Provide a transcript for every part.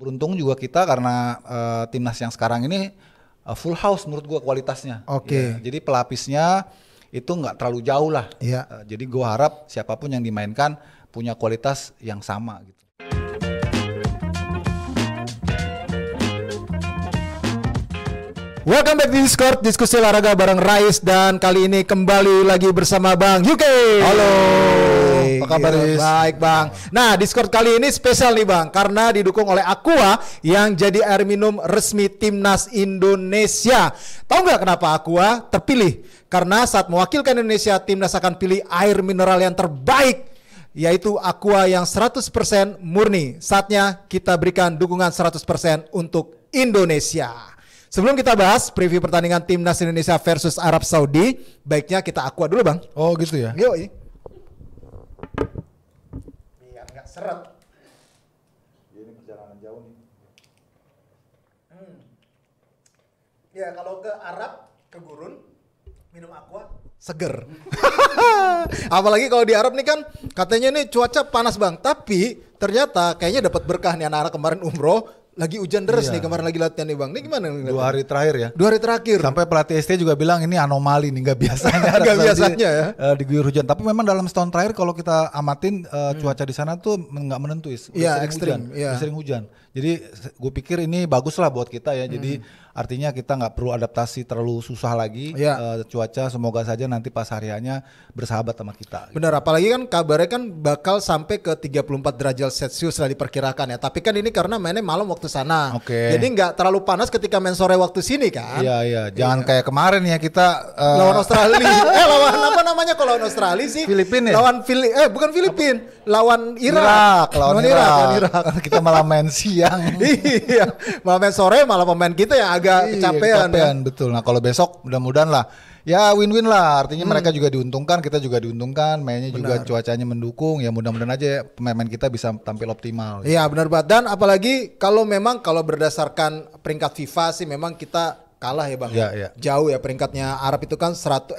beruntung juga kita karena timnas yang sekarang ini full house menurut gue kualitasnya. Oke. Ya, jadi pelapisnya itu nggak terlalu jauh lah. Iya. Jadi gue harap siapapun yang dimainkan punya kualitas yang sama gitu. Welcome back di Discord, diskusi olahraga bareng Rais, dan kali ini kembali lagi bersama Bang UK. Halo, apa kabar Riz? Baik Bang. Nah, Discord kali ini spesial nih Bang, karena didukung oleh Aqua yang jadi air minum resmi Timnas Indonesia. Tahu nggak kenapa Aqua terpilih? Karena saat mewakilkan Indonesia, Timnas akan pilih air mineral yang terbaik, yaitu Aqua yang 100% murni. Saatnya kita berikan dukungan 100% untuk Indonesia. Sebelum kita bahas preview pertandingan Timnas Indonesia versus Arab Saudi, baiknya kita Aqua dulu Bang. Oh gitu ya? Yoi. Biar nggak seret. Ini perjalanan jauh nih. Ya kalau ke Arab, ke gurun, minum Aqua seger. Apalagi kalau di Arab nih kan katanya nih cuaca panas Bang, tapi ternyata kayaknya dapat berkah nih anak-anak kemarin umroh. Lagi hujan deras nih kemarin lagi latihan nih Bang. Ini gimana? 2 hari terakhir ya? 2 hari terakhir. Sampai pelatih ST juga bilang ini anomali nih, nggak biasanya. Nggak biasanya ya. Diguyur hujan. Tapi memang dalam setahun terakhir kalau kita amatin cuaca di sana tuh nggak menentu. Iya, ekstrim. Sering hujan. Jadi gue pikir ini bagus lah buat kita ya. Jadi artinya kita nggak perlu adaptasi terlalu susah lagi. Cuaca semoga saja nanti pas hariannya bersahabat sama kita. Benar, apalagi kan kabarnya kan bakal sampai ke 34 derajat Celcius lah diperkirakan ya. Tapi kan ini karena mainnya malam waktu sana. Oke. Jadi nggak terlalu panas ketika main sore waktu sini kan. Iya. Jangan kayak kemarin ya kita lawan Australia. Lawan apa namanya kalau lawan Australia sih? Filipina ya? Bukan Filipina, lawan Irak. Lawan Irak. Kita malah main siang. Iya, malah main sore malah pemain kita yang agak kecapean. Ya. Betul. Nah kalau besok mudah-mudahan lah ya win-win lah. Artinya mereka juga diuntungkan, kita juga diuntungkan. Mainnya juga cuacanya mendukung. Ya mudah-mudahan aja pemain-pemain kita bisa tampil optimal. Iya benar banget. Dan apalagi kalau berdasarkan peringkat FIFA sih memang kita kalah ya Bang. Iya. Jauh ya peringkatnya. Arab itu kan 56,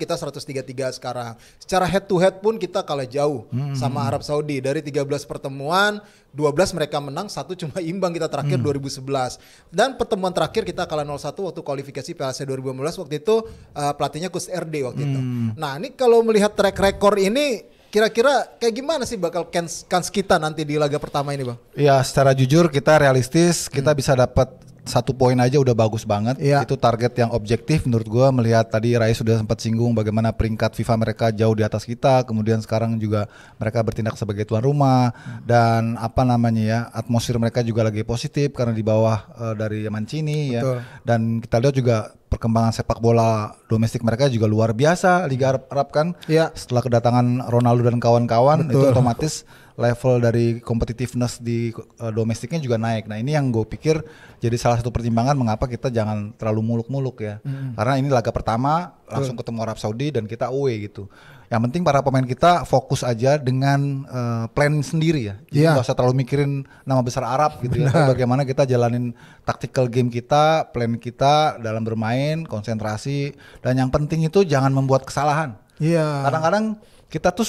kita 133 sekarang. Secara head to head pun kita kalah jauh sama Arab Saudi. Dari 13 pertemuan 12 mereka menang, 1 cuma imbang kita terakhir 2011. Dan pertemuan terakhir kita kalah 0-1 waktu kualifikasi Piala Asia 2015. Waktu itu pelatihnya Coach RD waktu itu. Nah ini kalau melihat track record ini, kira-kira kayak gimana sih bakal kans kita nanti di laga pertama ini Bang? Ya secara jujur kita realistis, kita bisa dapat 1 poin aja udah bagus banget. Itu target yang objektif menurut gue. Melihat tadi Rai sudah sempat singgung bagaimana peringkat FIFA mereka jauh di atas kita. Kemudian sekarang juga mereka bertindak sebagai tuan rumah. Dan atmosfer mereka juga lagi positif karena di bawah dari Mancini ya. Dan kita lihat juga perkembangan sepak bola domestik mereka juga luar biasa. Liga Arab kan setelah kedatangan Ronaldo dan kawan-kawan itu otomatis level dari competitiveness di domestiknya juga naik. Nah ini yang gue pikir jadi salah satu pertimbangan mengapa kita jangan terlalu muluk-muluk ya. Karena ini laga pertama langsung ketemu Arab Saudi dan kita away gitu. Yang penting para pemain kita fokus aja dengan plan sendiri ya. Jadi nggak usah terlalu mikirin nama besar Arab gitu ya. Bagaimana kita jalanin tactical game kita, plan kita dalam bermain, konsentrasi. Dan yang penting itu jangan membuat kesalahan. Kadang-kadang kita tuh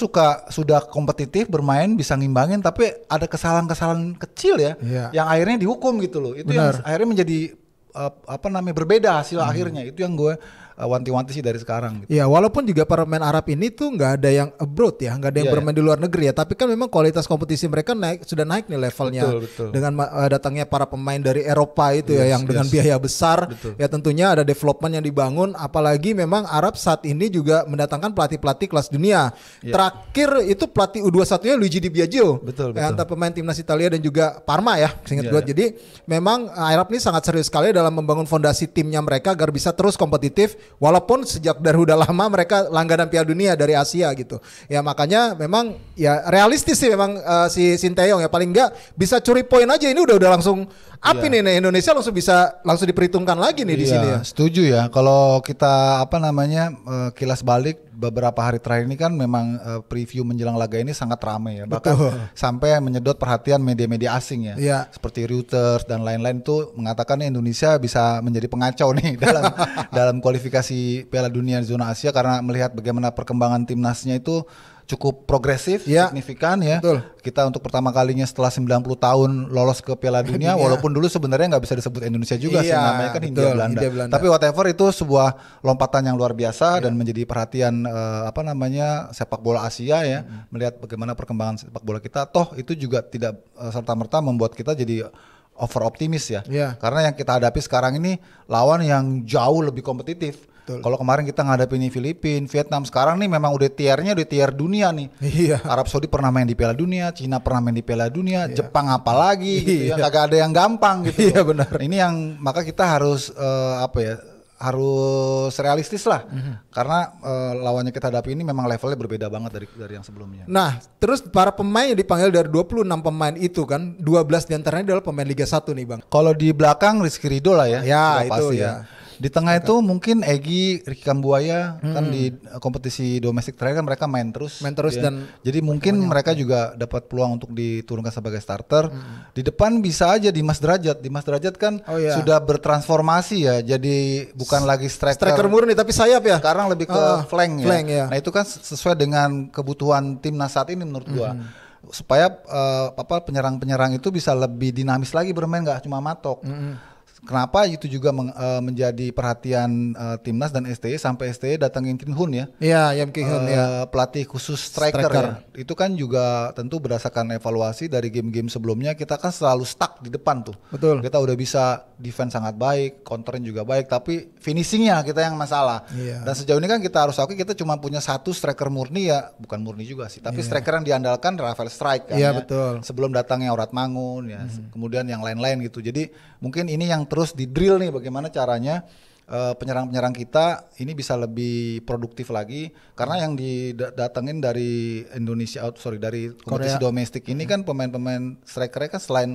sudah kompetitif bermain bisa ngimbangin tapi ada kesalahan-kesalahan kecil ya yang akhirnya dihukum gitu loh. Itu yang akhirnya menjadi berbeda hasil akhirnya. Itu yang gue wanti-wanti sih dari sekarang gitu. Iya, walaupun juga para pemain Arab ini tuh nggak ada yang abroad ya, nggak ada yang bermain di luar negeri ya, tapi kan memang kualitas kompetisi mereka sudah naik nih levelnya. Betul. Dengan datangnya para pemain dari Eropa itu yang dengan biaya besar. Ya tentunya ada development yang dibangun, apalagi memang Arab saat ini juga mendatangkan pelatih-pelatih kelas dunia. Terakhir itu pelatih U21-nya Luigi Di Biagio. Betul. Antara pemain timnas Italia dan juga Parma ya, seingat gue. Jadi memang Arab ini sangat serius sekali dalam membangun fondasi timnya mereka agar bisa terus kompetitif. Walaupun sejak dari udah lama mereka langganan Piala Dunia dari Asia gitu. Ya makanya memang ya realistis sih memang si Sinteyong ya paling enggak bisa curi poin aja ini udah langsung nih Indonesia langsung diperhitungkan lagi nih di sini ya. Setuju ya. Kalau kita kilas balik beberapa hari terakhir ini kan memang preview menjelang laga ini sangat ramai ya. Bahkan sampai menyedot perhatian media-media asing ya. Seperti Reuters dan lain-lain itu mengatakan Indonesia bisa menjadi pengacau nih dalam kualifikasi Piala Dunia zona Asia karena melihat bagaimana perkembangan timnasnya itu cukup progresif, signifikan ya. Betul. Kita untuk pertama kalinya setelah 90 tahun lolos ke Piala Dunia, walaupun dulu sebenarnya nggak bisa disebut Indonesia juga sih, namanya kan Hindia Belanda. Tapi whatever, itu sebuah lompatan yang luar biasa dan menjadi perhatian sepak bola Asia ya, melihat bagaimana perkembangan sepak bola kita. Toh itu juga tidak serta-merta membuat kita jadi over optimis ya. Karena yang kita hadapi sekarang ini lawan yang jauh lebih kompetitif. Kalau kemarin kita ngadepin Filipina, Vietnam, sekarang nih memang udah tier dunia nih. Arab Saudi pernah main di Piala Dunia, Cina pernah main di Piala Dunia, Jepang apalagi gitu ya, kagak ada yang gampang gitu. Benar. Ini yang maka kita harus harus realistis lah. Karena lawannya kita hadapi ini memang levelnya berbeda banget dari yang sebelumnya. Nah, terus para pemain yang dipanggil dari 26 pemain itu kan 12 diantaranya adalah pemain Liga 1 nih Bang. Kalau di belakang Rizky Ridho lah ya. Ya itu pasti ya. Di tengah itu mungkin Egy, Ricky Kambuaya kan di kompetisi domestik terakhir kan mereka main terus ya. Dan jadi mungkin mereka juga dapat peluang untuk diturunkan sebagai starter. Di depan bisa aja Dimas Derajat kan sudah bertransformasi ya, jadi bukan lagi striker murni tapi sayap ya. Sekarang lebih ke flank ya. Nah itu kan sesuai dengan kebutuhan timnas saat ini menurut gua. Supaya penyerang-penyerang itu bisa lebih dinamis lagi bermain, nggak cuma matok. Kenapa itu juga menjadi perhatian timnas dan STY sampai STY datangin Kim Hun ya. Iya, Yam Kim Hun ya. Pelatih khusus striker. Ya. Itu kan juga tentu berdasarkan evaluasi dari game-game sebelumnya, kita kan selalu stuck di depan tuh. Betul. Kita udah bisa defense sangat baik, counterin juga baik, tapi finishingnya kita yang masalah. Dan sejauh ini kan kita harus akui kita cuma punya satu striker murni ya, bukan murni juga sih, tapi striker yang diandalkan Rafael Strike kan ya. Betul. Sebelum datangnya Aurat Mangun ya, kemudian yang lain-lain gitu. Jadi mungkin ini yang terus di drill nih, bagaimana caranya penyerang-penyerang kita ini bisa lebih produktif lagi, karena yang didatengin dari dari kompetisi domestik ini kan pemain-pemain strikernya kan selain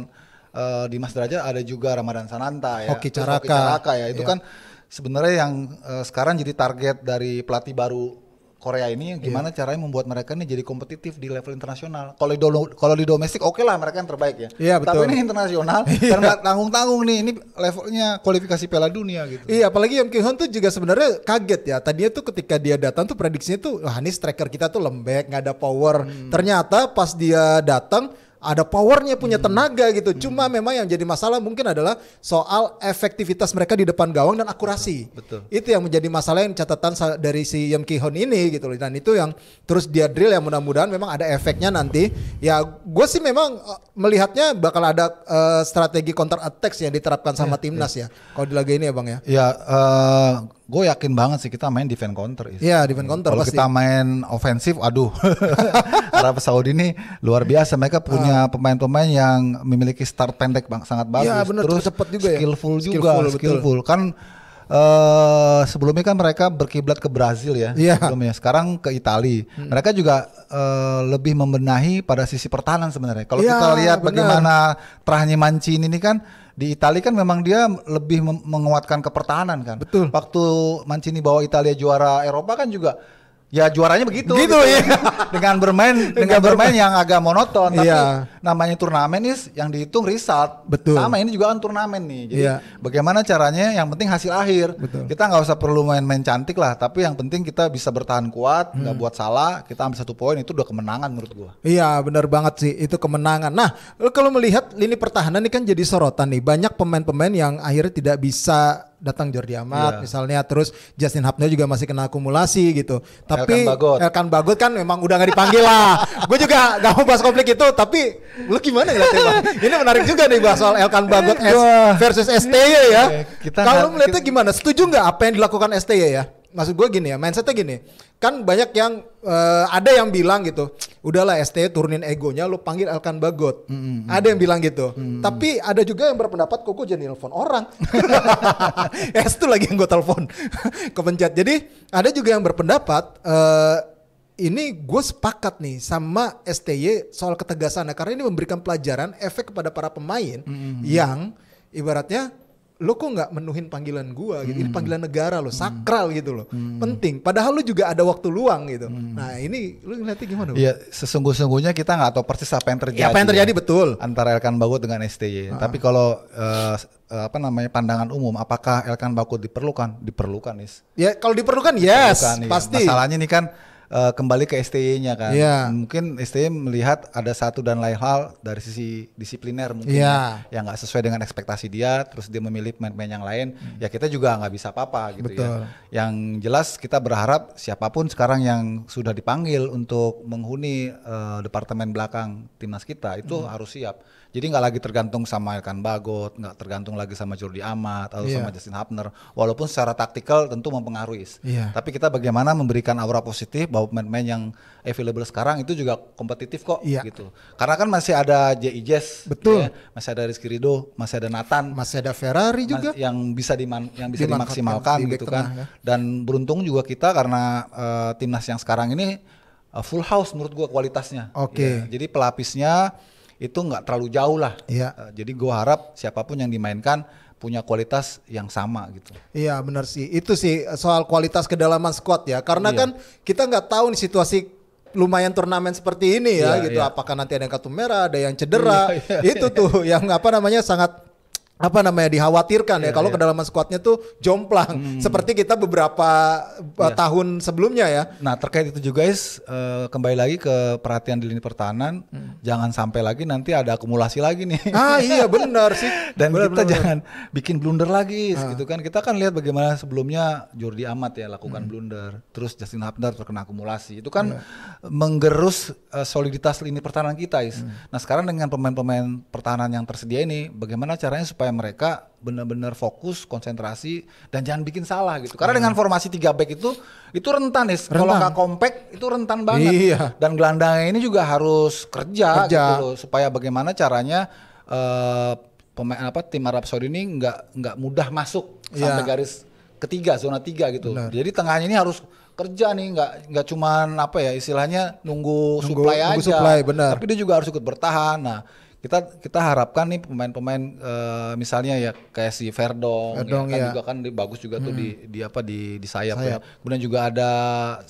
Dimas Derajat ada juga Ramadan Sananta ya, Hoki Caraka ya, itu kan sebenarnya yang sekarang jadi target dari pelatih baru Korea ini, gimana caranya membuat mereka ini jadi kompetitif di level internasional. Kalau di domestik oke lah mereka yang terbaik ya. Iya, betul. Tapi ini internasional kan nggak tanggung-tanggung nih, ini levelnya kualifikasi Piala Dunia gitu. Iya, apalagi Yam Kim Hun tuh juga sebenarnya kaget ya. Tadinya tuh ketika dia datang tuh prediksinya tuh, wah ini striker kita tuh lembek, nggak ada power. Ternyata pas dia datang ada powernya, punya tenaga gitu. Cuma memang yang jadi masalah mungkin adalah soal efektivitas mereka di depan gawang dan akurasi. Betul. Itu yang menjadi masalah, yang catatan dari si Yam Ki Hun ini gitu loh. Dan itu yang terus dia drill, yang mudah-mudahan memang ada efeknya nanti. Ya gue sih memang melihatnya bakal ada strategi counter attack yang diterapkan sama timnas ya. Kalau di laga ini ya Bang ya. Ya gue yakin banget sih kita main defense counter. Iya, defense counter pasti. Kalau kita main ofensif, aduh, Arab Saudi ini luar biasa. Mereka punya pemain-pemain yang memiliki start pendek sangat bagus. Iya benar, terus cepat juga skillful. Kan sebelumnya kan mereka berkiblat ke Brazil ya. Sebelumnya. Sekarang ke Italia. Mereka juga lebih membenahi pada sisi pertahanan sebenarnya. Kalau kita lihat bagaimana Trahnya Mancini ini kan, di Italia kan memang dia lebih menguatkan ke pertahanan kan. Betul. Waktu Mancini bawa Italia juara Eropa kan juga ya juaranya begitu ya. dengan bermain yang agak monoton, tapi namanya turnamen yang dihitung result. Betul. Sama ini juga kan turnamen nih. Jadi bagaimana caranya, yang penting hasil akhir. Betul. Kita nggak usah perlu main-main cantik lah, tapi yang penting kita bisa bertahan kuat, nggak buat salah, kita ambil 1 poin, itu udah kemenangan menurut gua. Iya benar banget sih, itu kemenangan. Nah kalau melihat lini pertahanan ini kan jadi sorotan nih, banyak pemain-pemain yang akhirnya tidak bisa datang. Jordi Amat misalnya, terus Justin Hapner juga masih kena akumulasi gitu. Tapi Elkan Bagot kan memang udah gak dipanggil lah. Gue juga gak mau bahas konflik itu, tapi lu gimana ngeliatnya Bang? Ini menarik juga nih bahas soal Elkan Bagot versus STY ya. Kalau melihatnya gimana? Setuju gak apa yang dilakukan STY ya? Maksud gue gini ya, mindsetnya gini, kan banyak yang ada yang bilang gitu, udahlah STY turunin egonya, lu panggil Elkan Bagot. Ada yang bilang gitu. Tapi ada juga yang berpendapat, kok gue jadi nelfon orang. Itu lagi yang gue telepon kepencet. Jadi ada juga yang berpendapat, ini gue sepakat nih sama STY soal ketegasannya, karena ini memberikan pelajaran efek kepada para pemain yang ibaratnya, lo kok nggak menuhin panggilan gua gitu, ini panggilan negara lo, sakral gitu lo, penting. Padahal lo juga ada waktu luang gitu. Nah ini lo ngeliatnya gimana? Iya, sesungguhnya kita nggak tahu persis apa yang terjadi. Apa yang terjadi betul antara Elkan Bagot dengan STY. Tapi kalau pandangan umum, apakah Elkan Bagot diperlukan? Diperlukan, Is. Ya kalau diperlukan, yes, pasti. Masalahnya ini kan kembali ke STY-nya kan. Mungkin STY melihat ada satu dan lain hal dari sisi disipliner mungkin yang nggak sesuai dengan ekspektasi dia, terus dia memilih pemain-pemain yang lain, ya kita juga nggak bisa apa-apa gitu. Ya. Yang jelas kita berharap siapapun sekarang yang sudah dipanggil untuk menghuni departemen belakang timnas kita itu harus siap. Jadi nggak lagi tergantung sama Elkan Bagot, nggak tergantung lagi sama Jordi Amat atau sama Justin Hapner. Walaupun secara taktikal tentu mempengaruhi. Tapi kita bagaimana memberikan aura positif bahwa pemain-pemain yang available sekarang itu juga kompetitif kok gitu. Karena kan masih ada J.I. Jazz, ya, masih ada Rizky Ridho, masih ada Nathan, masih ada Ferrari juga yang bisa dimaksimalkan gitu kan. Dan beruntung juga kita karena timnas yang sekarang ini full house menurut gua kualitasnya. Ya, jadi pelapisnya itu nggak terlalu jauh lah. Jadi gue harap siapapun yang dimainkan punya kualitas yang sama gitu. Iya benar sih. Itu sih soal kualitas kedalaman squad ya. Karena kan kita nggak tahu nih situasi lumayan turnamen seperti ini ya gitu. Apakah nanti ada yang kartu merah, ada yang cedera. Itu tuh yang sangat dikhawatirkan ya kalau kedalaman skuadnya tuh jomplang seperti kita beberapa tahun sebelumnya ya. Nah terkait itu juga guys, kembali lagi ke perhatian di lini pertahanan, jangan sampai lagi nanti ada akumulasi lagi nih. Iya benar sih. Dan kita jangan bikin blunder lagi gitu kan. Kita kan lihat bagaimana sebelumnya Jordi Amat ya lakukan blunder, terus Justin Hapner terkena akumulasi. Itu kan menggerus soliditas lini pertahanan kita guys. Nah sekarang dengan pemain-pemain pertahanan yang tersedia ini, bagaimana caranya supaya mereka benar-benar fokus, konsentrasi dan jangan bikin salah gitu. Karena dengan formasi 3 back itu rentan nih. Kalau nggak compact itu rentan banget. Dan gelandangnya ini juga harus kerja. Gitu loh, supaya bagaimana caranya tim Arab Saudi ini nggak mudah masuk sampai garis ketiga, zona 3 gitu. Jadi tengahnya ini harus kerja nih, nggak cuman istilahnya nunggu supply aja. Tapi dia juga harus ikut bertahan. Nah kita harapkan nih pemain-pemain misalnya ya kayak si Verdong ya, juga kan bagus juga tuh di sayap ya. Kemudian juga ada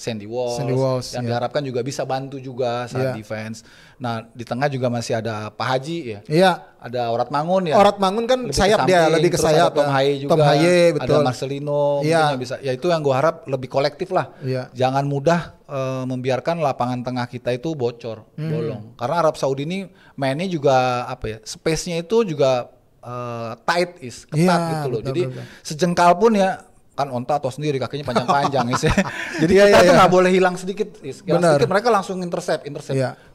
Sandy Walsh yang diharapkan juga bisa bantu juga saat defense. Nah di tengah juga masih ada Pak Haji ya. Ada Orat Mangun ya. Orat Mangun kan lebih sayap dia, lebih ke sayap. Tom Haye juga. Tom Haye, betul. Ada Marcelino yang bisa. Ya itu yang gue harap lebih kolektif lah. Jangan mudah membiarkan lapangan tengah kita itu bocor, bolong. Karena Arab Saudi ini mainnya juga space-nya itu juga ketat gitu loh. Jadi sejengkal pun ya kan onta atau sendiri kakinya panjang-panjang ya. Jadi kita tuh nggak boleh hilang sedikit. Sedikit mereka langsung intercept.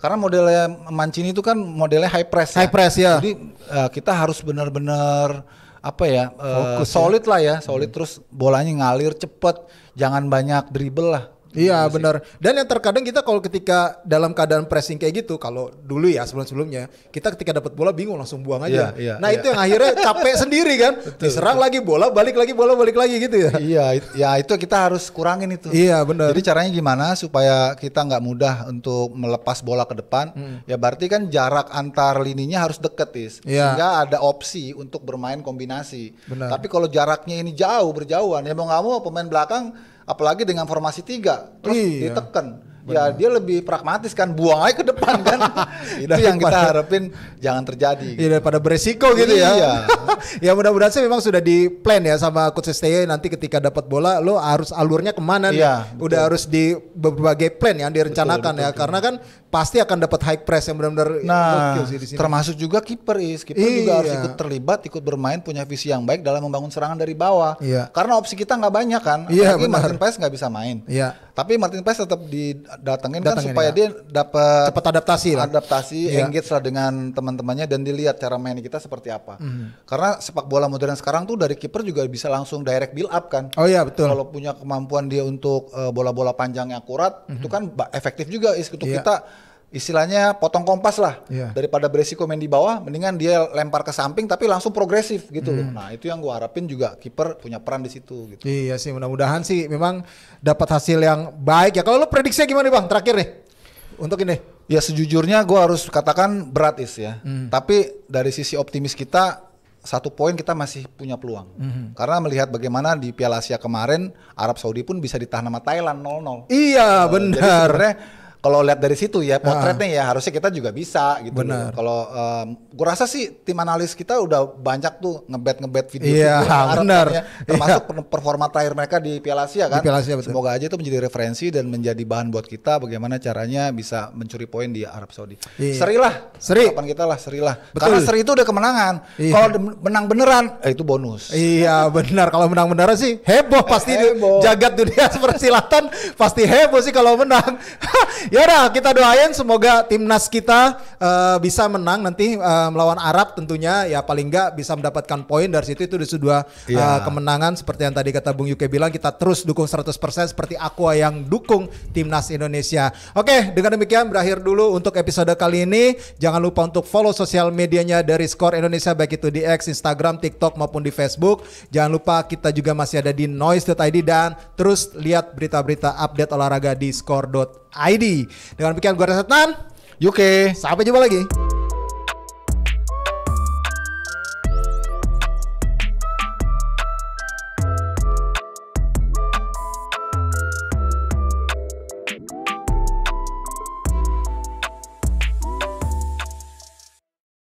Karena modelnya Mancini itu kan modelnya high press ya. Jadi kita harus benar-benar fokus, solid lah ya, solid terus bolanya ngalir cepet, jangan banyak dribble lah. Iya benar. Dan yang terkadang kita kalau ketika dalam keadaan pressing kayak gitu, kalau dulu ya sebelum-sebelumnya kita ketika dapat bola bingung langsung buang aja. Itu yang akhirnya capek sendiri kan. Diserang lagi bola balik lagi gitu ya. Iya itu kita harus kurangin itu. Iya benar. Jadi caranya gimana supaya kita nggak mudah untuk melepas bola ke depan? Ya berarti kan jarak antar lininya harus deket sehingga ada opsi untuk bermain kombinasi. Tapi kalau jaraknya ini berjauhan ya mau nggak mau pemain belakang apalagi dengan formasi 3 terus ditekan. Ya dia lebih pragmatis kan, buang aja ke depan kan. Itu yang kita harapin jangan terjadi. Iya daripada beresiko gitu ya. Ya mudah-mudahan sih memang sudah di plan ya sama Coach STY nanti ketika dapat bola lo harus alurnya kemana nih. Udah harus di berbagai plan yang direncanakan betul. Karena kan pasti akan dapat high press yang benar-benar gokil sih di sini. Termasuk juga kiper juga harus ikut terlibat, ikut bermain, punya visi yang baik dalam membangun serangan dari bawah. Karena opsi kita nggak banyak kan. Apalagi Martin Paes nggak bisa main. Tapi Martin Paes tetap didatengin kan supaya dia dapat cepat adaptasi, engage lah dengan teman-temannya dan dilihat cara main kita seperti apa. Karena sepak bola modern sekarang tuh dari kiper juga bisa langsung direct build up kan. Oh iya betul. Kalau punya kemampuan dia untuk bola-bola panjang yang akurat, itu kan efektif juga untuk kita istilahnya potong kompas lah. Daripada beresiko main di bawah, mendingan dia lempar ke samping tapi langsung progresif gitu loh. Nah itu yang gue harapin juga kiper punya peran di situ gitu. Iya sih, mudah-mudahan sih memang dapat hasil yang baik ya. Kalau lo prediksinya gimana Bang terakhir nih untuk ini? Ya sejujurnya gue harus katakan berat ya. Tapi dari sisi optimis kita 1 poin kita masih punya peluang. Karena melihat bagaimana di Piala Asia kemarin Arab Saudi pun bisa ditahan sama Thailand 0-0. Iya benar. Jadi sebenarnya kalau lihat dari situ ya potretnya ya harusnya kita juga bisa gitu. Benar. Kalau gue rasa sih tim analis kita udah banyak tuh ngebet video benar. termasuk performa terakhir mereka di Piala Asia kan. Di Piala Asia, betul. Semoga aja itu menjadi referensi dan menjadi bahan buat kita bagaimana caranya bisa mencuri poin di Arab Saudi. Seri lah. Harapan kita lah seri lah. Karena seri itu udah kemenangan. Kalau menang beneran itu bonus. Iya benar, kalau menang beneran sih heboh pasti jagat dunia persilatan pasti heboh sih kalau menang. Ya udah kita doain semoga timnas kita bisa menang nanti melawan Arab tentunya ya paling enggak bisa mendapatkan poin dari situ itu sudah kemenangan seperti yang tadi kata Bung Yuke bilang kita terus dukung 100% seperti Aqua yang dukung timnas Indonesia. Oke, dengan demikian berakhir dulu untuk episode kali ini. Jangan lupa untuk follow sosial medianya dari Skor Indonesia baik itu di X, Instagram, TikTok maupun di Facebook. Jangan lupa kita juga masih ada di noise.id dan terus lihat berita-berita update olahraga di skor.id. Dengan demikian gue Resetan, Yuke. Sampai jumpa lagi.